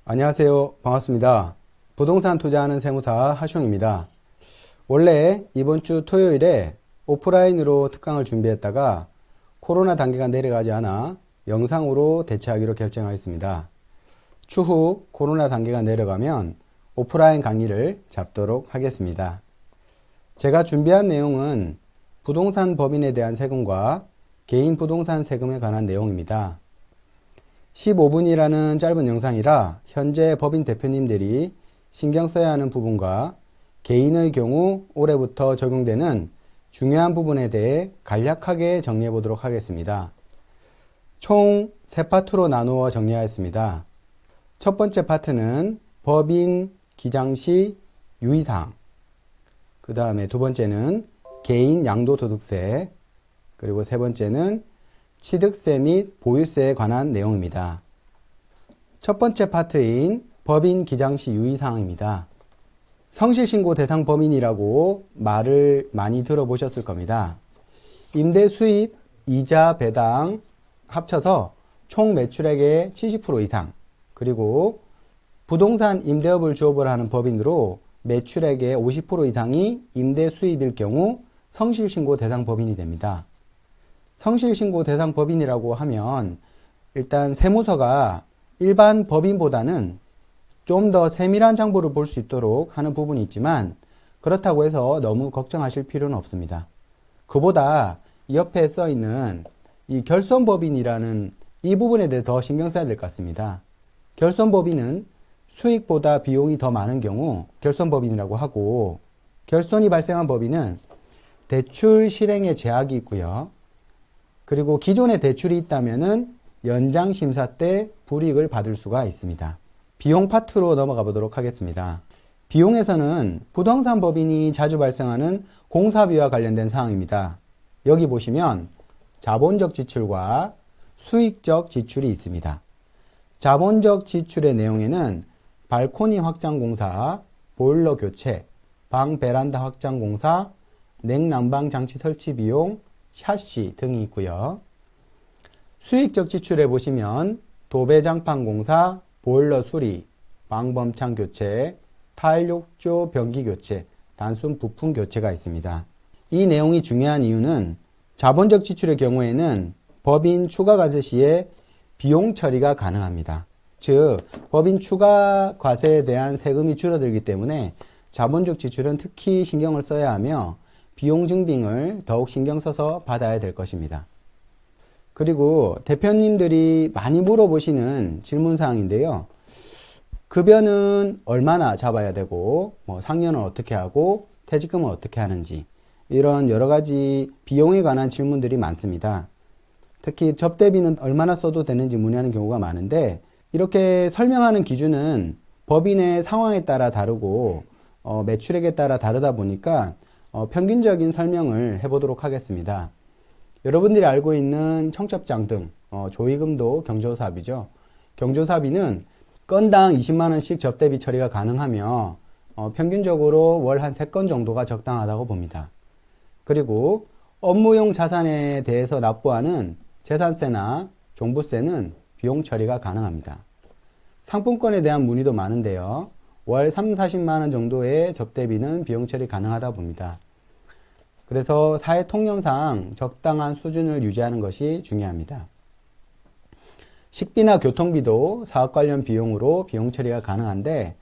안녕하세요. 반갑습니다. 부동산 투자하는 세무사 하숑입니다. 원래 이번 주 토요일에 오프라인으로 특강을 준비했다가 코로나 단계가 내려가지 않아 영상으로 대체하기로 결정하였습니다. 추후 코로나 단계가 내려가면 오프라인 강의를 잡도록 하겠습니다. 제가 준비한 내용은 부동산 법인에 대한 세금과 개인 부동산 세금에 관한 내용입니다. 15분이라는 짧은 영상이라 현재 법인 대표님들이 신경 써야 하는 부분과 개인의 경우 올해부터 적용되는 중요한 부분에 대해 간략하게 정리해 보도록 하겠습니다. 총 3파트로 나누어 정리하였습니다. 첫 번째 파트는 법인 기장시 유의사항, 그 다음에 두 번째는 개인 양도소득세, 그리고 세 번째는 취득세 및 보유세에 관한 내용입니다. 첫 번째 파트인 법인 기장시 유의사항입니다. 성실신고 대상 법인이라고 말을 많이 들어보셨을 겁니다. 임대 수입, 이자, 배당 합쳐서 총 매출액의 70% 이상, 그리고 부동산 임대업을 주업을 하는 법인으로 매출액의 50% 이상이 임대 수입일 경우 성실신고 대상 법인이 됩니다. 성실신고 대상 법인이라고 하면 일단 세무서가 일반 법인보다는 좀 더 세밀한 정보를 볼 수 있도록 하는 부분이 있지만 그렇다고 해서 너무 걱정하실 필요는 없습니다. 그보다 옆에 써 있는 이 결손법인이라는 이 부분에 대해 더 신경 써야 될 것 같습니다. 결손법인은 수익보다 비용이 더 많은 경우 결손법인이라고 하고, 결손이 발생한 법인은 대출 실행에 제약이 있고요. 그리고 기존에 대출이 있다면은 연장 심사 때 불이익을 받을 수가 있습니다. 비용 파트로 넘어가 보도록 하겠습니다. 비용에서는 부동산 법인이 자주 발생하는 공사비와 관련된 사항입니다. 여기 보시면 자본적 지출과 수익적 지출이 있습니다. 자본적 지출의 내용에는 발코니 확장 공사, 보일러 교체, 방 베란다 확장 공사, 냉난방 장치 설치 비용, 샤시 등이 있고요. 수익적 지출에 보시면 도배장판 공사, 보일러 수리, 방범창 교체, 타일 욕조 변기 교체, 단순 부품 교체가 있습니다. 이 내용이 중요한 이유는 자본적 지출의 경우에는 법인 추가 과세 시에 비용 처리가 가능합니다. 즉, 법인 추가 과세에 대한 세금이 줄어들기 때문에 자본적 지출은 특히 신경을 써야 하며 비용 증빙을 더욱 신경 써서 받아야 될 것입니다. 그리고 대표님들이 많이 물어보시는 질문사항인데요. 급여는 얼마나 잡아야 되고, 상여는 어떻게 하고, 퇴직금은 어떻게 하는지, 이런 여러 가지 비용에 관한 질문들이 많습니다. 특히 접대비는 얼마나 써도 되는지 문의하는 경우가 많은데, 이렇게 설명하는 기준은 법인의 상황에 따라 다르고 매출액에 따라 다르다 보니까 평균적인 설명을 해보도록 하겠습니다. 여러분들이 알고 있는 청첩장 등 조의금도 경조사비죠. 경조사비는 건당 20만원씩 접대비 처리가 가능하며 평균적으로 월 한 3건 정도가 적당하다고 봅니다. 그리고 업무용 자산에 대해서 납부하는 재산세나 종부세는 비용 처리가 가능합니다. 상품권에 대한 문의도 많은데요. 월 3, 40만원 정도의 접대비는 비용 처리 가능하다 봅니다. 그래서 사회 통념상 적당한 수준을 유지하는 것이 중요합니다. 식비나 교통비도 사업 관련 비용으로 비용 처리가 가능한데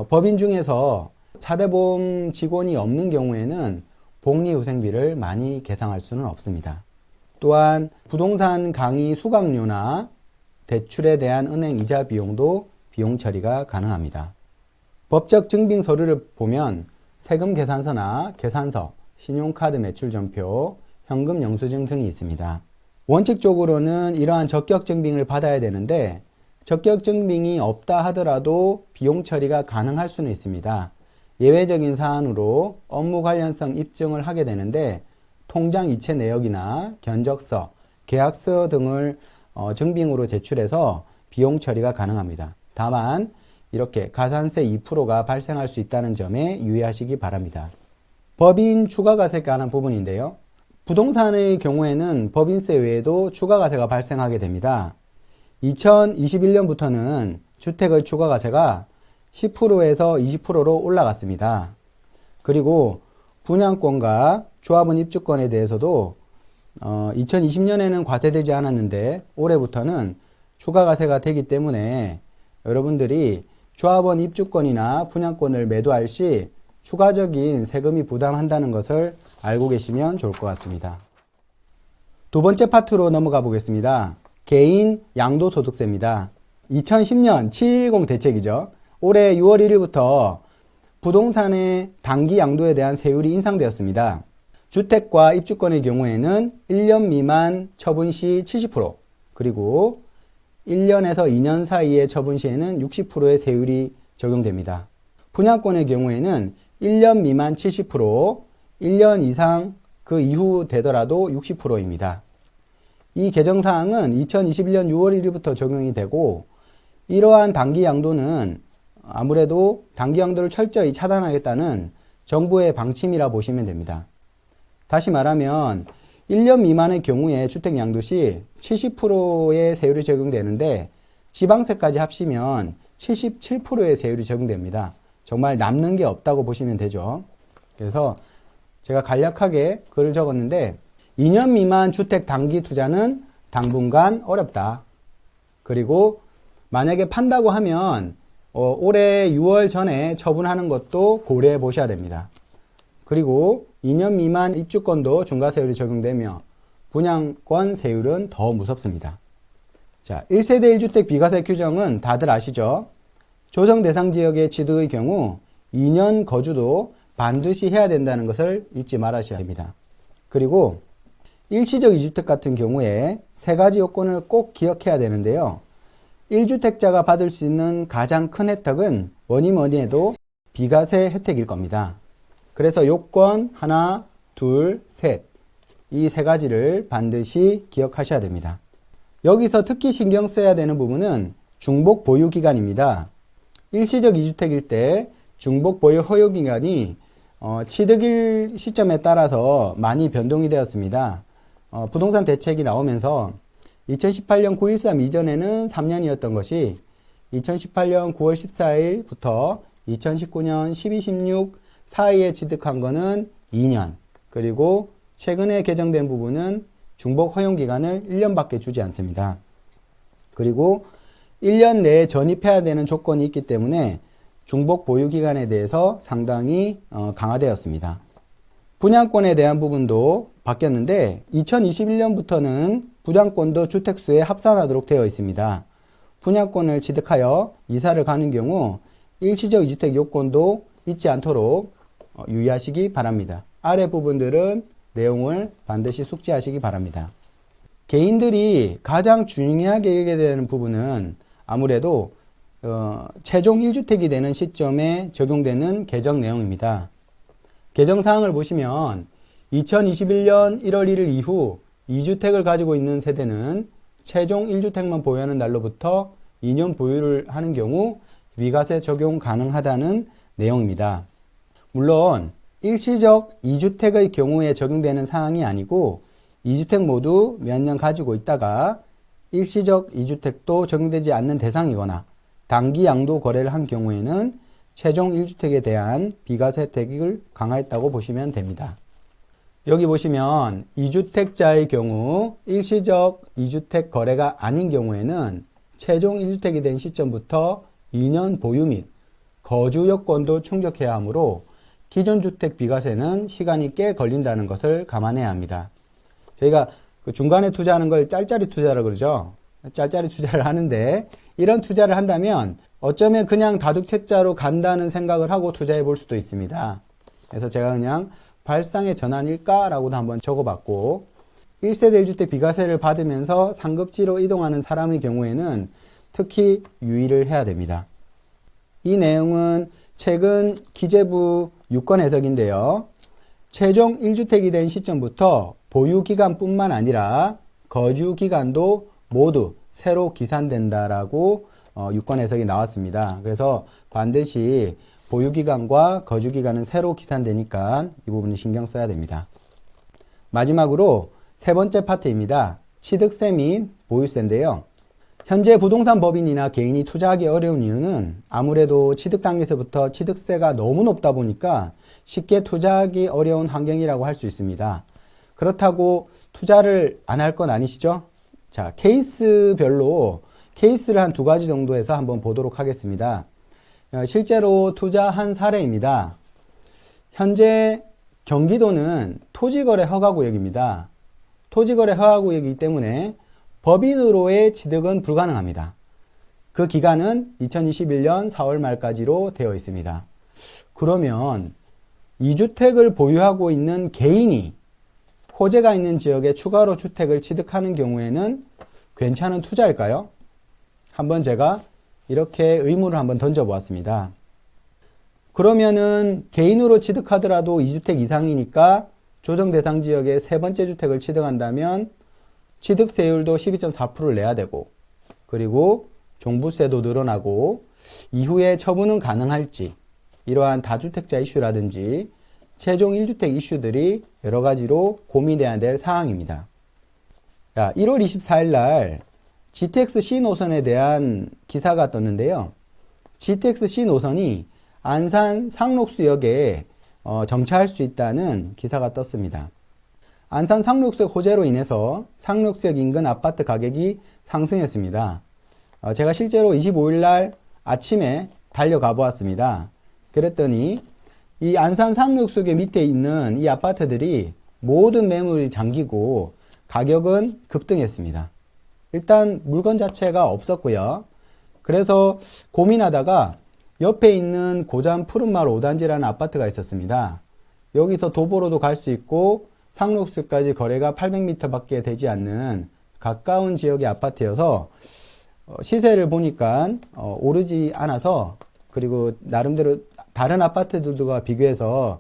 법인 중에서 사대보험 직원이 없는 경우에는 복리후생비를 많이 계상할 수는 없습니다. 또한 부동산 강의 수강료나 대출에 대한 은행 이자 비용도 비용 처리가 가능합니다. 법적 증빙 서류를 보면 세금 계산서나 계산서, 신용카드 매출 전표, 현금 영수증 등이 있습니다. 원칙적으로는 이러한 적격 증빙을 받아야 되는데 적격 증빙이 없다 하더라도 비용 처리가 가능할 수는 있습니다. 예외적인 사안으로 업무 관련성 입증을 하게 되는데 통장 이체 내역이나 견적서, 계약서 등을 증빙으로 제출해서 비용 처리가 가능합니다. 다만 이렇게 가산세 2%가 발생할 수 있다는 점에 유의하시기 바랍니다. 법인 추가과세에 관한 부분인데요. 부동산의 경우에는 법인세 외에도 추가과세가 발생하게 됩니다. 2021년부터는 주택의 추가가세가 10%에서 20%로 올라갔습니다. 그리고 분양권과 조합원 입주권에 대해서도 2020년에는 과세되지 않았는데 올해부터는 추가가세가 되기 때문에 여러분들이 조합원 입주권이나 분양권을 매도할 시 추가적인 세금이 부담한다는 것을 알고 계시면 좋을 것 같습니다. 두 번째 파트로 넘어가 보겠습니다. 개인 양도소득세입니다. 2010년 710 대책이죠. 올해 6월 1일부터 부동산의 단기 양도에 대한 세율이 인상되었습니다. 주택과 입주권의 경우에는 1년 미만 처분 시 70%, 그리고 1년에서 2년 사이의 처분 시에는 60%의 세율이 적용됩니다. 분양권의 경우에는 1년 미만 70%, 1년 이상 그 이후 되더라도 60%입니다. 이 개정사항은 2021년 6월 1일부터 적용이 되고, 이러한 단기 양도는 아무래도 단기 양도를 철저히 차단하겠다는 정부의 방침이라 보시면 됩니다. 다시 말하면 1년 미만의 경우에 주택 양도 시 70%의 세율이 적용되는데 지방세까지 합치면 77%의 세율이 적용됩니다. 정말 남는 게 없다고 보시면 되죠. 그래서 제가 간략하게 글을 적었는데 2년 미만 주택 단기 투자는 당분간 어렵다. 그리고 만약에 판다고 하면 올해 6월 전에 처분하는 것도 고려해 보셔야 됩니다. 그리고 2년 미만 입주권도 중과세율이 적용되며 분양권 세율은 더 무섭습니다. 자, 1세대 1주택 비과세 규정은 다들 아시죠? 조정 대상 지역의 취득의 경우 2년 거주도 반드시 해야 된다는 것을 잊지 말으셔야 됩니다. 그리고 일시적 2주택 같은 경우에 세 가지 요건을 꼭 기억해야 되는데요. 1주택자가 받을 수 있는 가장 큰 혜택은 뭐니 해도 비과세 혜택일 겁니다. 그래서 요건 하나, 둘, 셋, 이 세 가지를 반드시 기억하셔야 됩니다. 여기서 특히 신경 써야 되는 부분은 중복 보유 기간입니다. 일시적 2주택일 때 중복 보유 허용 기간이 취득일 시점에 따라서 많이 변동이 되었습니다. 부동산 대책이 나오면서 2018년 9.13 이전에는 3년이었던 것이 2018년 9월 14일부터 2019년 12.16 사이에 취득한 거는 2년, 그리고 최근에 개정된 부분은 중복 허용 기간을 1년밖에 주지 않습니다. 그리고 1년 내에 전입해야 되는 조건이 있기 때문에 중복 보유 기간에 대해서 상당히 강화되었습니다. 분양권에 대한 부분도 바뀌었는데 2021년부터는 분양권도 주택수에 합산하도록 되어 있습니다. 분양권을 취득하여 이사를 가는 경우 일시적 2주택 요건도 잊지 않도록 유의하시기 바랍니다. 아래 부분들은 내용을 반드시 숙지하시기 바랍니다. 개인들이 가장 중요하게 여겨야 되는 부분은 아무래도 최종 1주택이 되는 시점에 적용되는 개정 내용입니다. 개정사항을 보시면 2021년 1월 1일 이후 2주택을 가지고 있는 세대는 최종 1주택만 보유하는 날로부터 2년 보유를 하는 경우 비과세 적용 가능하다는 내용입니다. 물론 일시적 2주택의 경우에 적용되는 사항이 아니고 2주택 모두 몇 년 가지고 있다가 일시적 2주택도 적용되지 않는 대상이거나 단기 양도 거래를 한 경우에는 최종 1주택에 대한 비과세 혜택을 강화했다고 보시면 됩니다. 여기 보시면 2주택자의 경우 일시적 2주택 거래가 아닌 경우에는 최종 1주택이 된 시점부터 2년 보유 및 거주 여건도 충족해야 하므로 기존 주택 비과세는 시간이 꽤 걸린다는 것을 감안해야 합니다. 저희가 그 중간에 투자하는 걸 짤짤이 투자라고 그러죠. 짤짤이 투자를 하는데 이런 투자를 한다면 어쩌면 그냥 다둑채자로 간다는 생각을 하고 투자해 볼 수도 있습니다. 그래서 제가 그냥 발상의 전환일까라고도 한번 적어봤고 1세대 1주택 비과세를 받으면서 상급지로 이동하는 사람의 경우에는 특히 유의를 해야 됩니다. 이 내용은 최근 기재부 유권 해석인데요. 최종 1주택이 된 시점부터 보유기간뿐만 아니라 거주기간도 모두 새로 기산된다라고 유권 해석이 나왔습니다. 그래서 반드시 보유기간과 거주기간은 새로 기산되니까 이 부분을 신경 써야 됩니다. 마지막으로 세 번째 파트입니다. 취득세 및 보유세인데요. 현재 부동산 법인이나 개인이 투자하기 어려운 이유는 아무래도 취득 단계에서부터 취득세가 너무 높다 보니까 쉽게 투자하기 어려운 환경이라고 할 수 있습니다. 그렇다고 투자를 안 할 건 아니시죠? 자, 케이스별로 케이스를 한 2가지 정도 해서 한번 보도록 하겠습니다. 실제로 투자한 사례입니다. 현재 경기도는 토지거래 허가구역입니다. 토지거래 허가구역이기 때문에 법인으로의 취득은 불가능합니다. 그 기간은 2021년 4월 말까지로 되어 있습니다. 그러면 2주택을 보유하고 있는 개인이 호재가 있는 지역에 추가로 주택을 취득하는 경우에는 괜찮은 투자일까요? 한번 제가 이렇게 의문을 한번 던져보았습니다. 그러면은 개인으로 취득하더라도 2주택 이상이니까 조정 대상 지역에 3번째 주택을 취득한다면 취득세율도 12.4%를 내야 되고, 그리고 종부세도 늘어나고, 이후에 처분은 가능할지, 이러한 다주택자 이슈라든지 최종 1주택 이슈들이 여러 가지로 고민해야 될 사항입니다. 1월 24일 날 GTX-C 노선에 대한 기사가 떴는데요. GTX-C 노선이 안산 상록수역에 정차할 수 있다는 기사가 떴습니다. 안산 상록수역 호재로 인해서 상록수역 인근 아파트 가격이 상승했습니다. 제가 실제로 25일 날 아침에 달려가 보았습니다. 그랬더니 이 안산 상록수역 밑에 있는 이 아파트들이 모든 매물이 잠기고 가격은 급등했습니다. 일단 물건 자체가 없었고요. 그래서 고민하다가 옆에 있는 고잔 푸른마을 5단지라는 아파트가 있었습니다. 여기서 도보로도 갈 수 있고 상록수까지 거래가 800m 밖에 되지 않는 가까운 지역의 아파트여서 시세를 보니까 오르지 않아서, 그리고 나름대로 다른 아파트들과 비교해서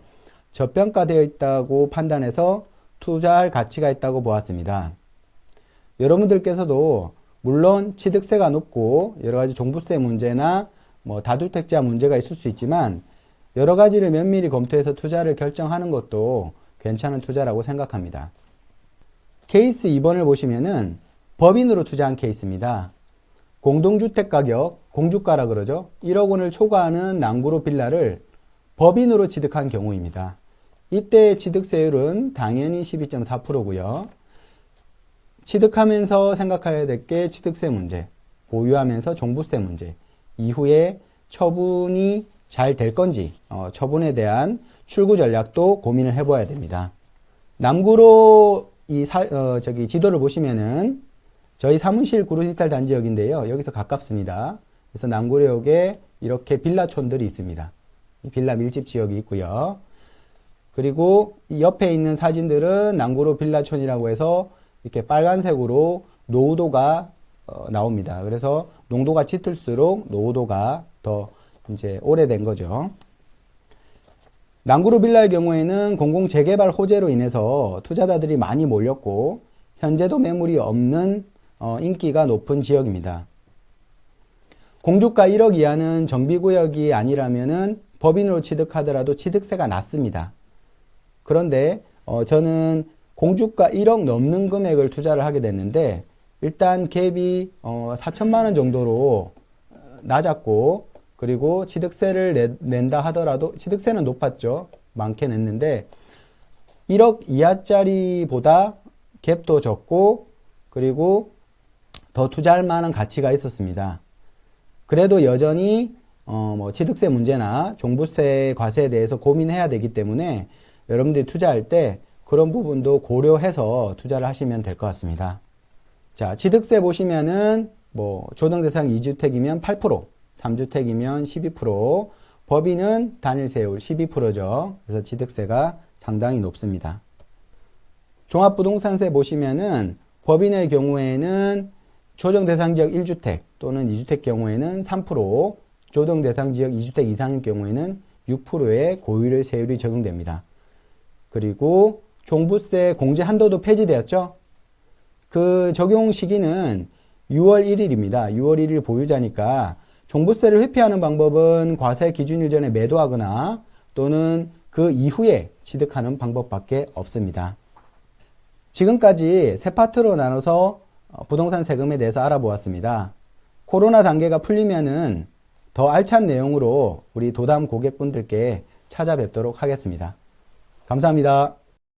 저평가되어 있다고 판단해서 투자할 가치가 있다고 보았습니다. 여러분들께서도 물론 취득세가 높고 여러 가지 종부세 문제나 다주택자 문제가 있을 수 있지만 여러 가지를 면밀히 검토해서 투자를 결정하는 것도 괜찮은 투자라고 생각합니다. 케이스 2번을 보시면은 법인으로 투자한 케이스입니다. 공동주택 가격, 공주가라 그러죠. 1억 원을 초과하는 난구로 빌라를 법인으로 취득한 경우입니다. 이때 취득세율은 당연히 12.4%고요. 취득하면서 생각해야 될 게 취득세 문제, 보유하면서 종부세 문제, 이후에 처분이 잘 될 건지 처분에 대한 출구 전략도 고민을 해봐야 됩니다. 남구로 지도를 보시면은 저희 사무실 구로디지털 단지역인데요. 여기서 가깝습니다. 그래서 남구역에 이렇게 빌라촌들이 있습니다. 빌라 밀집 지역이 있고요. 그리고 이 옆에 있는 사진들은 남구로 빌라촌이라고 해서 이렇게 빨간색으로 노후도가 나옵니다. 그래서 농도가 짙을수록 노후도가 더 이제 오래된 거죠. 남구로 빌라의 경우에는 공공 재개발 호재로 인해서 투자자들이 많이 몰렸고 현재도 매물이 없는 인기가 높은 지역입니다. 공주가 1억 이하는 정비구역이 아니라면은 법인으로 취득하더라도 취득세가 낮습니다. 그런데 저는 공주가 1억 넘는 금액을 투자를 하게 됐는데 일단 갭이 4천만 원 정도로 낮았고, 그리고 취득세를 낸다 하더라도 취득세는 높았죠. 많게 냈는데 1억 이하짜리보다 갭도 적고, 그리고 더 투자할 만한 가치가 있었습니다. 그래도 여전히 취득세 문제나 종부세 과세에 대해서 고민해야 되기 때문에 여러분들이 투자할 때 그런 부분도 고려해서 투자를 하시면 될 것 같습니다. 자, 취득세 보시면은 조정 대상 2주택이면 8%, 3주택이면 12%, 법인은 단일세율 12%죠. 그래서 취득세가 상당히 높습니다. 종합부동산세 보시면은 법인의 경우에는 조정 대상 지역 1주택 또는 2주택 경우에는 3%, 조정 대상 지역 2주택 이상일 경우에는 6%의 고율의 세율이 적용됩니다. 그리고 종부세 공제 한도도 폐지되었죠. 그 적용 시기는 6월 1일입니다. 6월 1일 보유자니까 종부세를 회피하는 방법은 과세 기준일 전에 매도하거나 또는 그 이후에 취득하는 방법밖에 없습니다. 지금까지 세 파트로 나눠서 부동산 세금에 대해서 알아보았습니다. 코로나 단계가 풀리면은 더 알찬 내용으로 우리 도담 고객분들께 찾아뵙도록 하겠습니다. 감사합니다.